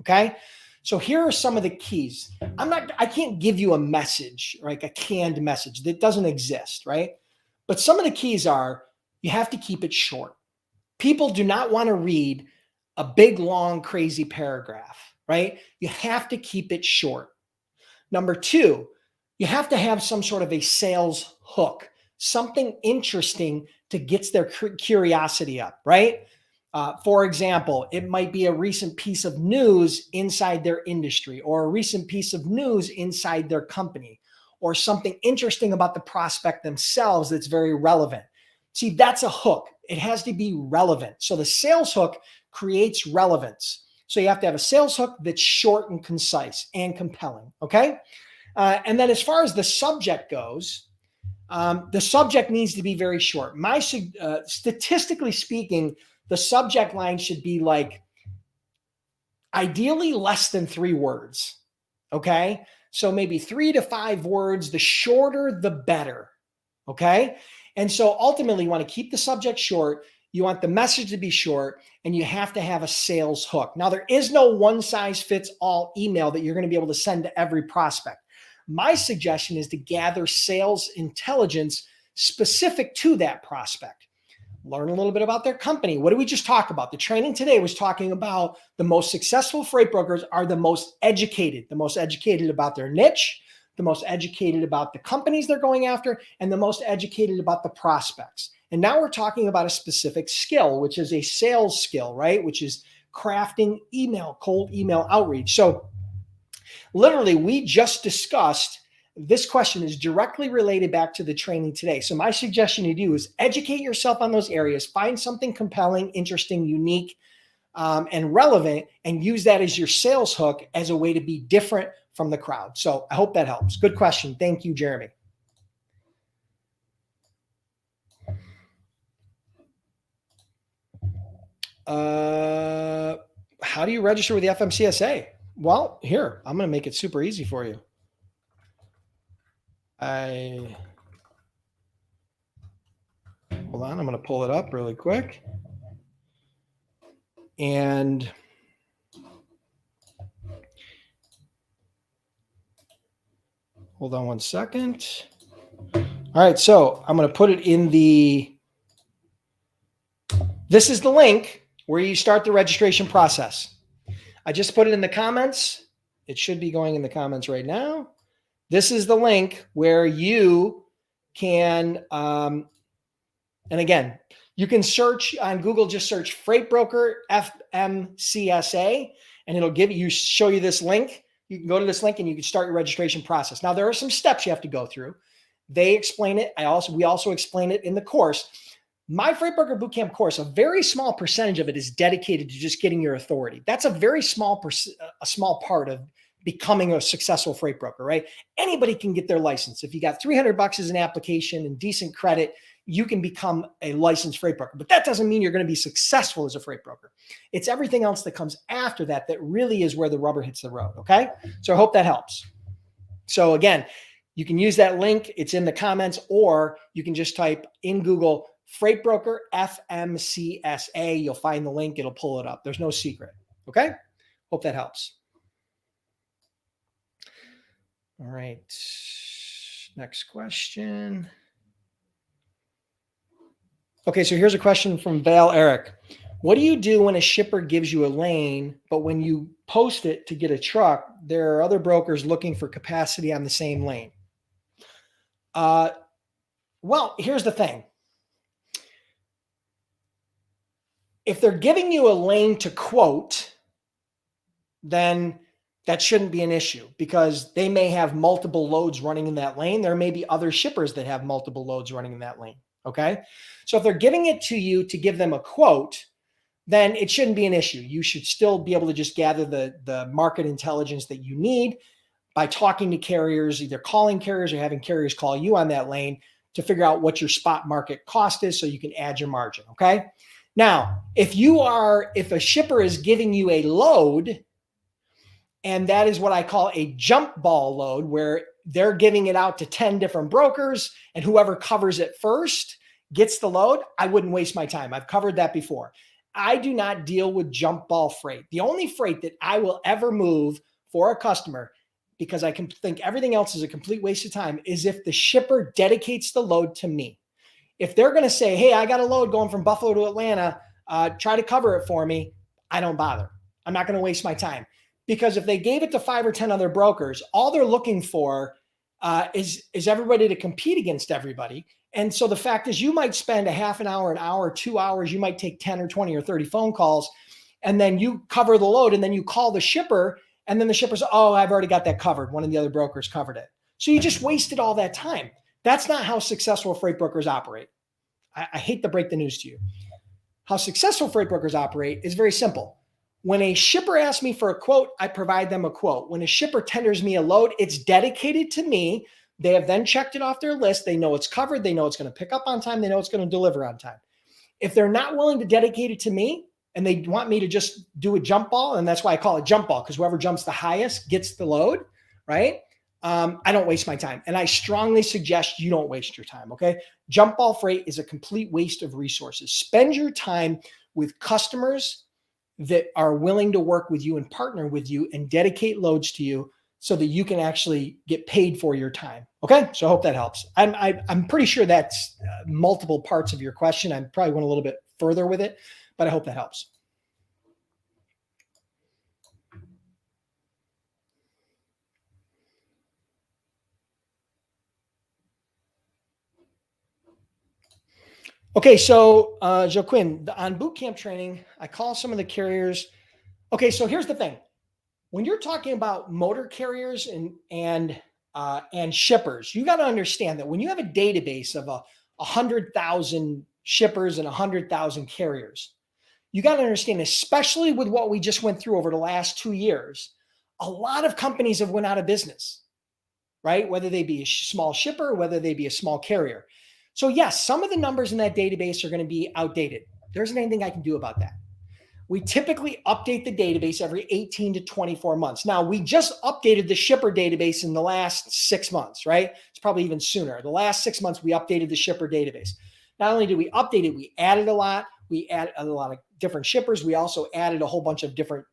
Speaker 1: Okay. So here are some of the keys. I can't give you a message, like a canned message that doesn't exist, right? But some of the keys are you have to keep it short. People do not want to read a big, long, crazy paragraph, right? You have to keep it short. Number two, you have to have some sort of a sales hook, something interesting to get their curiosity up, right? For example, it might be a recent piece of news inside their industry, or a recent piece of news inside their company, or something interesting about the prospect themselves that's very relevant. See, that's a hook. It has to be relevant. So the sales hook creates relevance. So you have to have a sales hook that's short and concise and compelling, okay? And then as far as the subject goes, the subject needs to be very short. Statistically speaking, the subject line should be like ideally less than 3 words, okay? So maybe 3 to 5 words, the shorter, the better, okay? And so ultimately you want to keep the subject short, you want the message to be short, and you have to have a sales hook. Now, there is no one size fits all email that you're going to be able to send to every prospect. My suggestion is to gather sales intelligence specific to that prospect. Learn a little bit about their company. What did we just talk about? The training today was talking about the most successful freight brokers are the most educated about their niche, the most educated about the companies they're going after, and the most educated about the prospects. And now we're talking about a specific skill, which is a sales skill, right? Which is crafting cold email outreach. So literally, we just discussed this question is directly related back to the training today. So my suggestion to you is educate yourself on those areas, find something compelling, interesting, unique, and relevant, and use that as your sales hook as a way to be different from the crowd. So I hope that helps. Good question. Thank you, Jeremy. How do you register with the FMCSA? Well, here, I'm going to make it super easy for you. Hold on, I'm going to pull it up really quick. And hold on one second. All right, so I'm going to put it in this is the link where you start the registration process. I just put it in the comments. It should be going in the comments right now. This is the link where you can, and again, you can search on Google, just search Freight Broker FMCSA, and it'll show you this link. You can go to this link and you can start your registration process. Now, there are some steps you have to go through. They explain it. We also explain it in the course. My Freight Broker Bootcamp course, a very small percentage of it is dedicated to just getting your authority. That's a very small part of becoming a successful freight broker, right? Anybody can get their license. If you got $300 as an application and decent credit, you can become a licensed freight broker. But that doesn't mean you're going to be successful as a freight broker. It's everything else that comes after that that really is where the rubber hits the road, okay? So I hope that helps. So again, you can use that link. It's in the comments, or you can just type in Google Freight Broker FMCSA. You'll find the link. It'll pull it up. There's no secret, okay? Hope that helps. All right, next question. Okay, so here's a question from Val Eric. What do you do when a shipper gives you a lane, but when you post it to get a truck, there are other brokers looking for capacity on the same lane? Well, here's the thing. If they're giving you a lane to quote, then that shouldn't be an issue, because they may have multiple loads running in that lane. There may be other shippers that have multiple loads running in that lane, okay? So if they're giving it to you to give them a quote, then it shouldn't be an issue. You should still be able to just gather the market intelligence that you need by talking to carriers, either calling carriers or having carriers call you on that lane to figure out what your spot market cost is so you can add your margin, okay? Now, if a shipper is giving you a load, and that is what I call a jump ball load, where they're giving it out to 10 different brokers, and whoever covers it first gets the load, I wouldn't waste my time. I've covered that before. I do not deal with jump ball freight. The only freight that I will ever move for a customer, because I can think everything else is a complete waste of time, is if the shipper dedicates the load to me. If they're going to say, hey, I got a load going from Buffalo to Atlanta, try to cover it for me, I don't bother. I'm not going to waste my time, because if they gave it to 5 or 10 other brokers, all they're looking for is everybody to compete against everybody. And so the fact is, you might spend a half an hour, 2 hours, you might take 10 or 20 or 30 phone calls, and then you cover the load, and then you call the shipper, and then the shipper's, oh, I've already got that covered. One of the other brokers covered it. So you just wasted all that time. That's not how successful freight brokers operate. I hate to break the news to you. How successful freight brokers operate is very simple. When a shipper asks me for a quote, I provide them a quote. When a shipper tenders me a load, it's dedicated to me. They have then checked it off their list. They know it's covered. They know it's going to pick up on time. They know it's going to deliver on time. If they're not willing to dedicate it to me and they want me to just do a jump ball, and that's why I call it jump ball, because whoever jumps the highest gets the load, right? I don't waste my time. And I strongly suggest you don't waste your time, okay? Jump ball freight is a complete waste of resources. Spend your time with customers that are willing to work with you and partner with you and dedicate loads to you so that you can actually get paid for your time. Okay. So I hope that helps. I'm pretty sure that's multiple parts of your question. I probably went a little bit further with it, but I hope that helps. Okay, so Joaquin, on boot camp training, I call some of the carriers. Okay, so here's the thing: when you're talking about motor carriers and shippers, you got to understand that when you have a database of 100,000 shippers and 100,000 carriers, you got to understand, especially with what we just went through over the last 2 years, a lot of companies have went out of business, right? Whether they be a small shipper, whether they be a small carrier. So yes, some of the numbers in that database are going to be outdated. There isn't anything I can do about that. We typically update the database every 18 to 24 months. Now, we just updated the shipper database in the last 6 months, right? It's probably even sooner. The last 6 months, we updated the shipper database. Not only did we update it, we added a lot. We added a lot of different shippers. We also added a whole bunch of different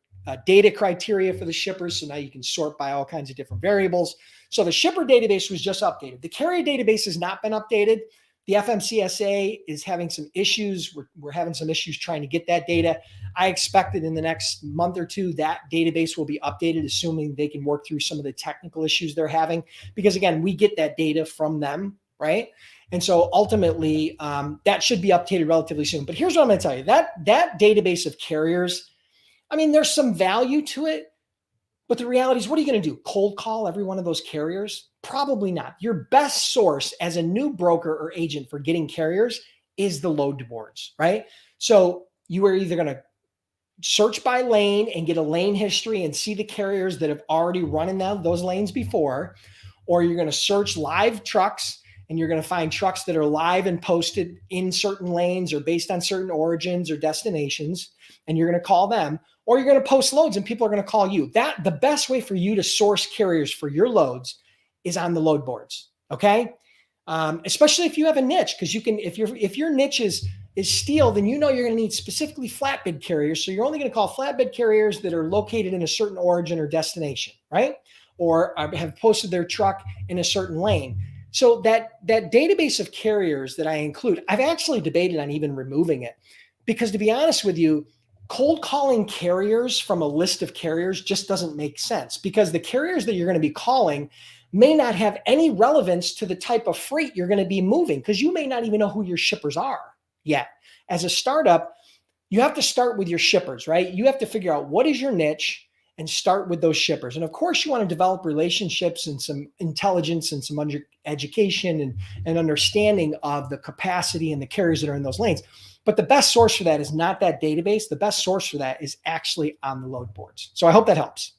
Speaker 1: data criteria for the shippers. So now you can sort by all kinds of different variables. So the shipper database was just updated. The carrier database has not been updated. The FMCSA is having some issues. We're having some issues trying to get that data. I expect that in the next month or two, that database will be updated, assuming they can work through some of the technical issues they're having. Because again, we get that data from them, right? And so ultimately, that should be updated relatively soon. But here's what I'm going to tell you. That database of carriers, I mean, there's some value to it. But the reality is, what are you going to do? Cold call every one of those carriers? Probably not. Your best source as a new broker or agent for getting carriers is the load boards, right? So you are either going to search by lane and get a lane history and see the carriers that have already run in those lanes before, or you're going to search live trucks and you're going to find trucks that are live and posted in certain lanes or based on certain origins or destinations, and you're going to call them. Or you're going to post loads and people are going to call you. The best way for you to source carriers for your loads is on the load boards. Okay. Especially if you have a niche, because you can, if your niche is steel, then you know you're going to need specifically flatbed carriers. So you're only going to call flatbed carriers that are located in a certain origin or destination, right? Or have posted their truck in a certain lane. So that database of carriers that I include, I've actually debated on even removing it, because to be honest with you, cold calling carriers from a list of carriers just doesn't make sense, because the carriers that you're going to be calling may not have any relevance to the type of freight you're going to be moving, because you may not even know who your shippers are yet. As a startup, you have to start with your shippers, right? You have to figure out what is your niche and start with those shippers. And of course, you want to develop relationships and some intelligence and some education and understanding of the capacity and the carriers that are in those lanes. But the best source for that is not that database. The best source for that is actually on the load boards. So I hope that helps.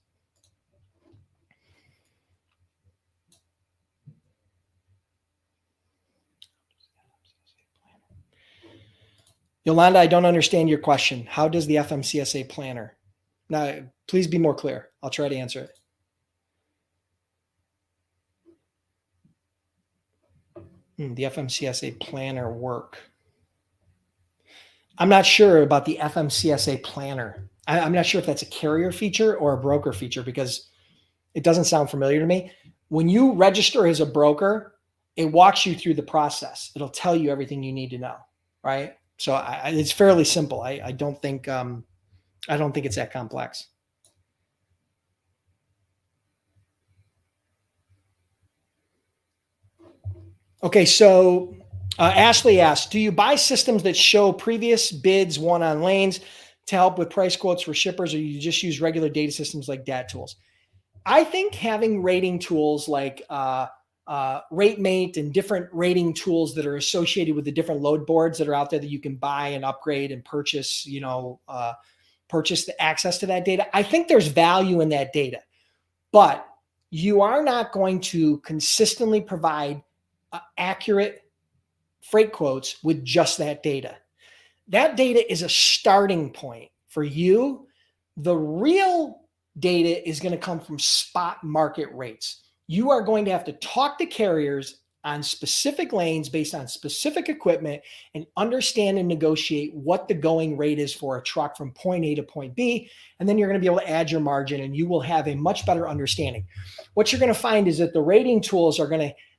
Speaker 1: Yolanda, I don't understand your question. How does the FMCSA planner? Now, please be more clear. I'll try to answer it. The FMCSA planner work. I'm not sure about the FMCSA planner. I'm not sure if that's a carrier feature or a broker feature, because it doesn't sound familiar to me. When you register as a broker, it walks you through the process. It'll tell you everything you need to know, right? So it's fairly simple. I don't think I don't think it's that complex. Okay, so Ashley asked, do you buy systems that show previous bids won on lanes to help with price quotes for shippers, or you just use regular data systems like DAT tools? I think having rating tools like RateMate and different rating tools that are associated with the different load boards that are out there that you can buy and upgrade and purchase, purchase the access to that data. I think there's value in that data, but you are not going to consistently provide accurate freight quotes with just that data. That data is a starting point for you. The real data is going to come from spot market rates. You are going to have to talk to carriers on specific lanes based on specific equipment and understand and negotiate what the going rate is for a truck from point A to point B. And then you're going to be able to add your margin and you will have a much better understanding. What you're going to find is that the rating tools are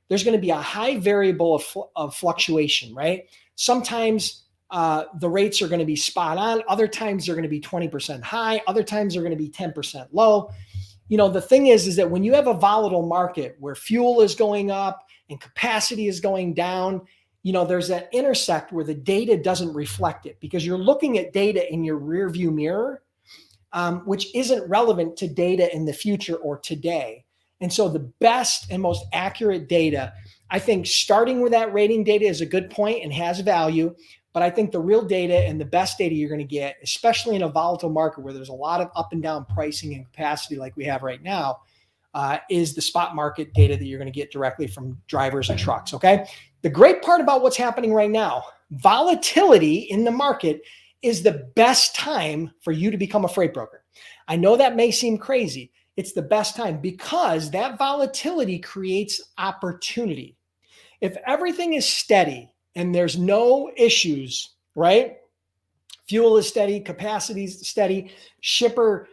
Speaker 1: there's going to be a high variable of fluctuation, right? Sometimes the rates are going to be spot on. Other times they're going to be 20% high. Other times they're going to be 10% low. The thing is that when you have a volatile market where fuel is going up and capacity is going down, there's that intersect where the data doesn't reflect it because you're looking at data in your rear view mirror, which isn't relevant to data in the future or today. And so the best and most accurate data, I think starting with that rating data is a good point and has value. But I think the real data and the best data you're going to get, especially in a volatile market where there's a lot of up and down pricing and capacity like we have right now, is the spot market data that you're going to get directly from drivers and trucks. Okay. The great part about what's happening right now, volatility in the market is the best time for you to become a freight broker. I know that may seem crazy. It's the best time because that volatility creates opportunity. If everything is steady and there's no issues, right? Fuel is steady, capacity is steady, shipper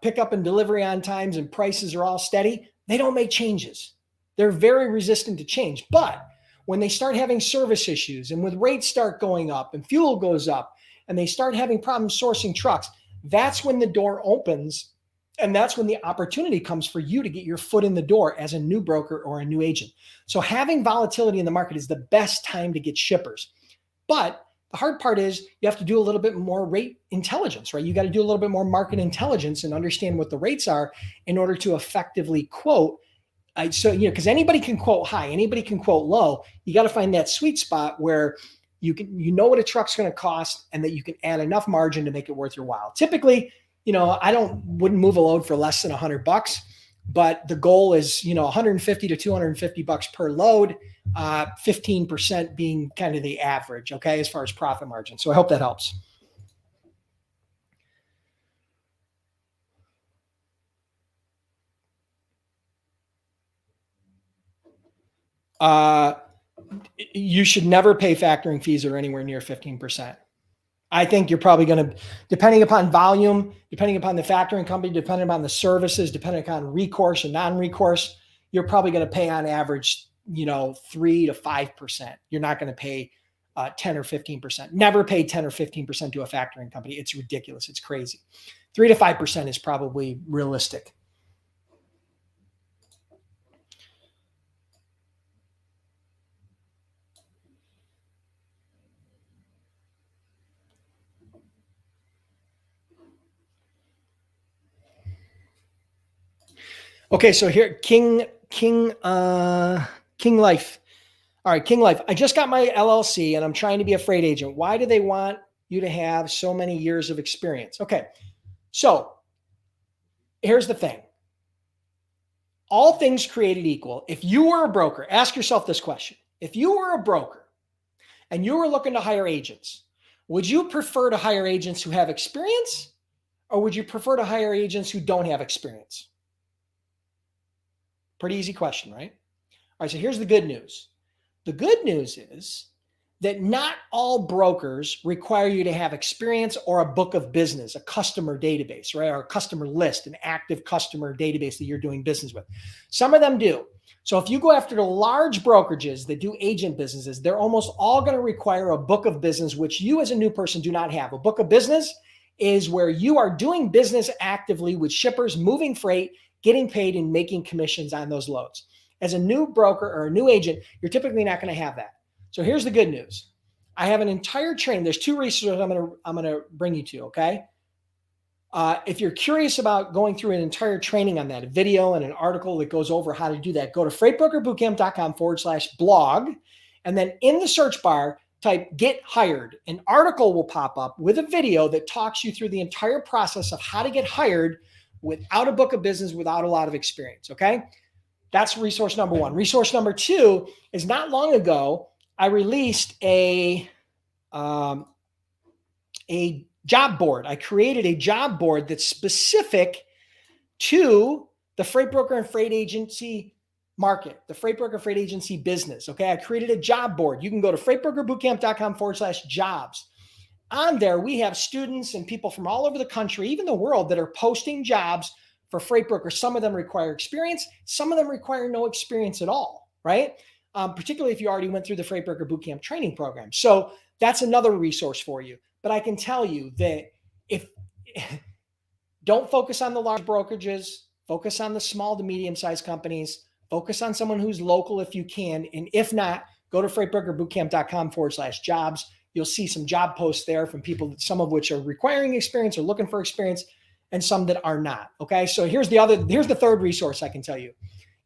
Speaker 1: pickup and delivery on times and prices are all steady, they don't make changes. They're very resistant to change. But when they start having service issues and when rates start going up and fuel goes up and they start having problems sourcing trucks, that's when the door opens. And that's when the opportunity comes for you to get your foot in the door as a new broker or a new agent. So having volatility in the market is the best time to get shippers. But the hard part is you have to do a little bit more rate intelligence, right? You got to do a little bit more market intelligence and understand what the rates are in order to effectively quote. Because anybody can quote high, anybody can quote low. You got to find that sweet spot where you know what a truck's going to cost and that you can add enough margin to make it worth your while. Typically, I wouldn't move a load for less than $100, but the goal is, 150 to 250 bucks per load, 15% being kind of the average. Okay. As far as profit margin. So I hope that helps. You should never pay factoring fees that are anywhere near 15%. I think you're probably going to, depending upon volume, depending upon the factoring company, depending upon the services, depending upon recourse and non-recourse, you're probably going to pay on average, 3 to 5%. You're not going to pay 10 or 15%. Never pay 10 or 15% to a factoring company. It's ridiculous. It's crazy. 3 to 5% is probably realistic. Okay, so here, King Life. All right, King Life. I just got my LLC and I'm trying to be a freight agent. Why do they want you to have so many years of experience? Okay, so here's the thing. All things created equal. If you were a broker, ask yourself this question. If you were a broker and you were looking to hire agents, would you prefer to hire agents who have experience or would you prefer to hire agents who don't have experience? Pretty easy question, right? All right, so here's the good news. The good news is that not all brokers require you to have experience or a book of business, a customer database, right? Or a customer list, an active customer database that you're doing business with. Some of them do. So if you go after the large brokerages that do agent businesses, they're almost all going to require a book of business, which you as a new person do not have. A book of business is where you are doing business actively with shippers, moving freight, getting paid, and making commissions on those loads. As a new broker or a new agent, you're typically not going to have that. So here's the good news. I have an entire training. There's 2 resources I'm gonna bring you to, okay? If you're curious about going through an entire training on that, a video and an article that goes over how to do that, go to freightbrokerbootcamp.com/blog. And then in the search bar, type get hired. An article will pop up with a video that talks you through the entire process of how to get hired without a book of business, without a lot of experience, okay? That's resource number 1. Resource number 2 is not long ago, I released a job board. I created a job board that's specific to the freight broker and freight agency market, the freight broker freight agency business. Okay. I created a job board. You can go to freightbrokerbootcamp.com/jobs. On there, we have students and people from all over the country, even the world, that are posting jobs for freight brokers. Some of them require experience. Some of them require no experience at all, right? Particularly if you already went through the Freight Broker Bootcamp training program. So that's another resource for you. But I can tell you that don't focus on the large brokerages, focus on the small to medium-sized companies, focus on someone who's local if you can. And if not, go to freightbrokerbootcamp.com/jobs. You'll see some job posts there from people, some of which are requiring experience or looking for experience, and some that are not. Okay. So here's the third resource I can tell you.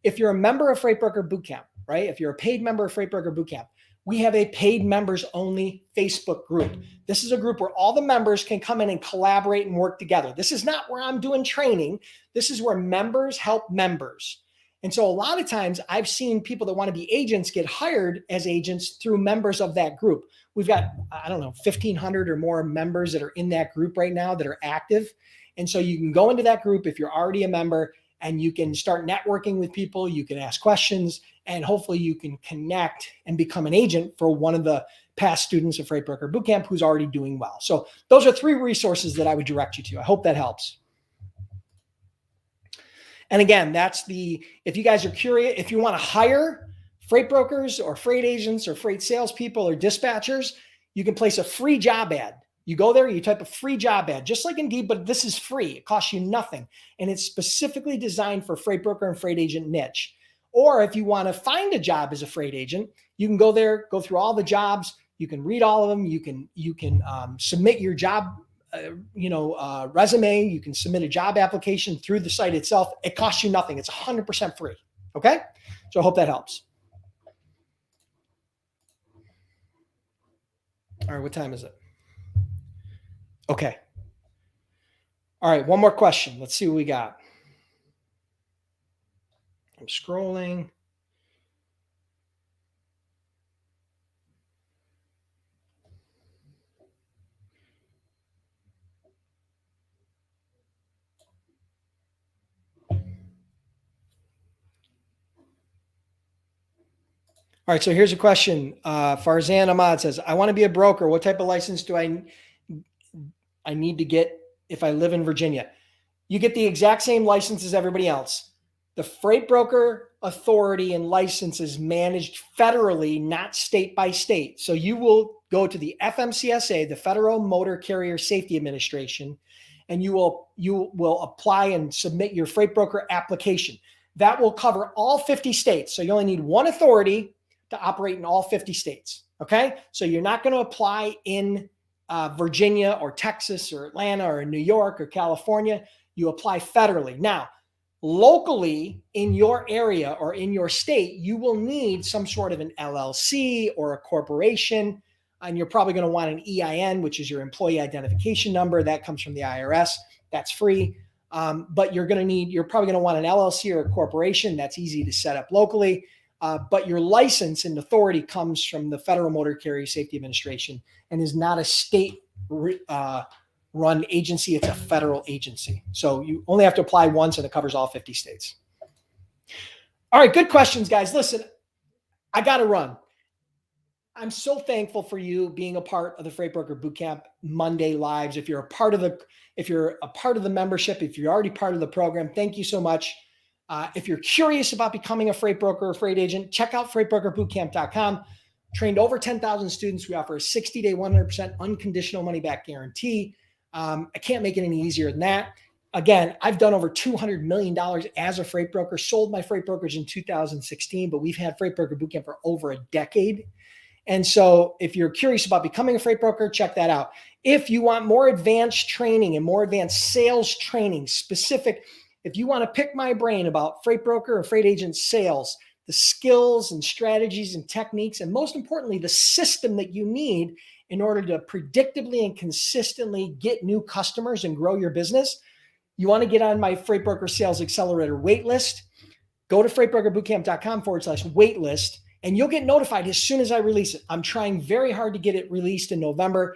Speaker 1: If you're a member of Freight Broker Bootcamp, right? If you're a paid member of Freight Broker Bootcamp, we have a paid members only Facebook group. This is a group where all the members can come in and collaborate and work together. This is not where I'm doing training. This is where members help members. And so a lot of times I've seen people that want to be agents get hired as agents through members of that group. We've got, 1,500 or more members that are in that group right now that are active. And so you can go into that group if you're already a member, and you can start networking with people. You can ask questions, and hopefully you can connect and become an agent for one of the past students of Freight Broker Bootcamp who's already doing well. So those are 3 resources that I would direct you to. I hope that helps. And again, if you guys are curious, if you want to hire freight brokers or freight agents or freight salespeople or dispatchers, you can place a free job ad. You go there, you type a free job ad, just like Indeed, but this is free. It costs you nothing. And it's specifically designed for freight broker and freight agent niche. Or if you want to find a job as a freight agent, you can go there, go through all the jobs. You can read all of them. You can submit your job, resume. You can submit a job application through the site itself. It costs you nothing. It's 100% free. Okay. So I hope that helps. All right. What time is it? Okay. All right. One more question. Let's see what we got. I'm scrolling. All right. So here's a question. Farzan Ahmad says, I want to be a broker. What type of license do I need to get if I live in Virginia? You get the exact same license as everybody else. The Freight Broker Authority and license is managed federally, not state by state. So you will go to the FMCSA, the Federal Motor Carrier Safety Administration, and you will apply and submit your freight broker application. That will cover all 50 states. So you only need one authority to operate in all 50 states. Okay. So you're not going to apply in Virginia or Texas or Atlanta or New York or California. You apply federally. Now, locally in your area or in your state, you will need some sort of an LLC or a corporation, and you're probably going to want an EIN, which is your employee identification number. That comes from the IRS. That's free. But you're probably going to want an LLC or a corporation. That's easy to set up locally. But your license and authority comes from the Federal Motor Carrier Safety Administration and is not a state run agency. It's a federal agency. So you only have to apply once and it covers all 50 states. All right. Good questions, guys. Listen, I got to run. I'm so thankful for you being a part of the Freight Broker Bootcamp Monday Lives. If you're a part of the membership, if you're already part of the program, thank you so much. If you're curious about becoming a freight broker or freight agent, check out freightbrokerbootcamp.com. Trained over 10,000 students. We offer a 60-day, 100% unconditional money back guarantee. I can't make it any easier than that. Again, I've done over $200 million as a freight broker, sold my freight brokerage in 2016, but we've had Freight Broker Bootcamp for over a decade. And so if you're curious about becoming a freight broker, check that out. If you want more advanced training and more advanced sales training, specific, if you want to pick my brain about freight broker or freight agent sales, the skills and strategies and techniques, and most importantly, the system that you need in order to predictably and consistently get new customers and grow your business, you want to get on my Freight Broker Sales Accelerator waitlist, go to freightbrokerbootcamp.com/waitlist, and you'll get notified as soon as I release it. I'm trying very hard to get it released in November.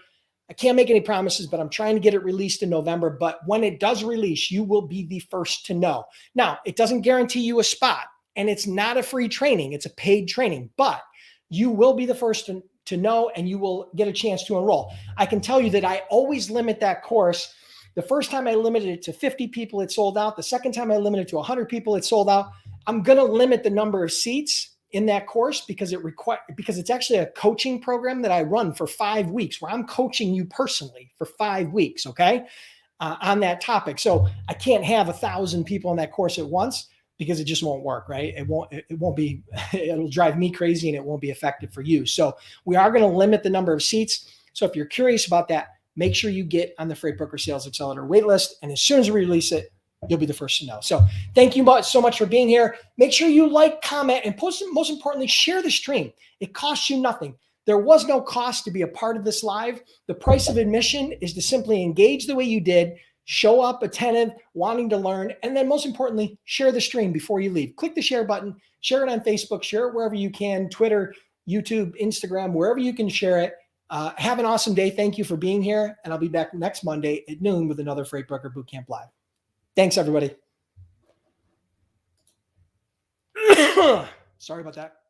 Speaker 1: I can't make any promises, but I'm trying to get it released in November. But when it does release, you will be the first to know. Now, it doesn't guarantee you a spot, and it's not a free training. It's a paid training, but you will be the first to know, and you will get a chance to enroll. I can tell you that I always limit that course. The first time I limited it to 50 people, it sold out. The second time I limited it to 100 people, it sold out. I'm going to limit the number of seats in that course because it's actually a coaching program that I run for 5 weeks where I'm coaching you personally for 5 weeks. Okay. On that topic. So I can't have 1,000 people in that course at once because it just won't work. Right. It won't be, it'll drive me crazy and it won't be effective for you. So we are going to limit the number of seats. So if you're curious about that, make sure you get on the Freight Broker Sales Accelerator waitlist. And as soon as we release it, you'll be the first to know. So thank you so much for being here. Make sure you like, comment, and most importantly, share the stream. It costs you nothing. There was no cost to be a part of this live. The price of admission is to simply engage the way you did, show up attentive, wanting to learn, and then most importantly, share the stream before you leave. Click the share button, share it on Facebook, share it wherever you can, Twitter, YouTube, Instagram, wherever you can share it. Have an awesome day. Thank you for being here. And I'll be back next Monday at noon with another Freight Broker Bootcamp Live. Thanks, everybody. Sorry about that.